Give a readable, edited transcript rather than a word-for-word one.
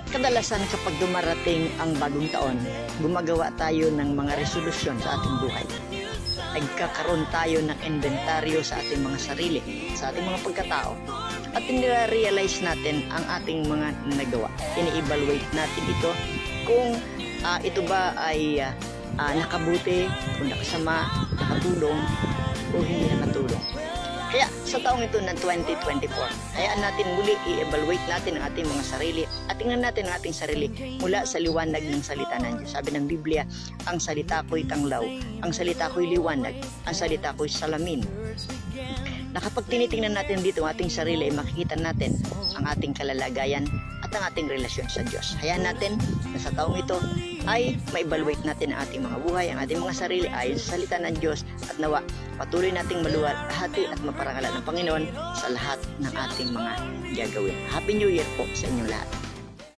Kadalasan kapag dumarating ang bagong taon, gumagawa tayo ng mga resolusyon sa ating buhay. Nagkakaroon tayo ng inventaryo sa ating mga sarili, sa ating mga pagkatao, at nire-realize natin ang ating mga nagawa. Ini-evaluate natin ito kung ito ba ay nakabuti, kung nakasama, nakatulong, o hindi nakatulong. Kaya sa taong ito ng 2024, hayaan natin muli i-evaluate natin ang ating mga sarili at tingnan natin ang ating sarili mula sa liwanag ng salita ng Diyos. Sabi ng Biblia, ang salita ko'y tanglaw, ang salita ko'y liwanag, ang salita ko'y salamin. Na kapag tinitingnan natin dito ang ating sarili, ay makikita natin ang ating kalalagayan at ang ating relasyon sa Diyos. Hayaan natin na sa taong ito ay ma-evaluate natin ang ating mga buhay, ang ating mga sarili ayon sa salita ng Diyos at nawa patuloy nating maluwalhati at maparangalan ng Panginoon sa lahat ng ating mga gagawin. Happy New Year po sa inyong lahat.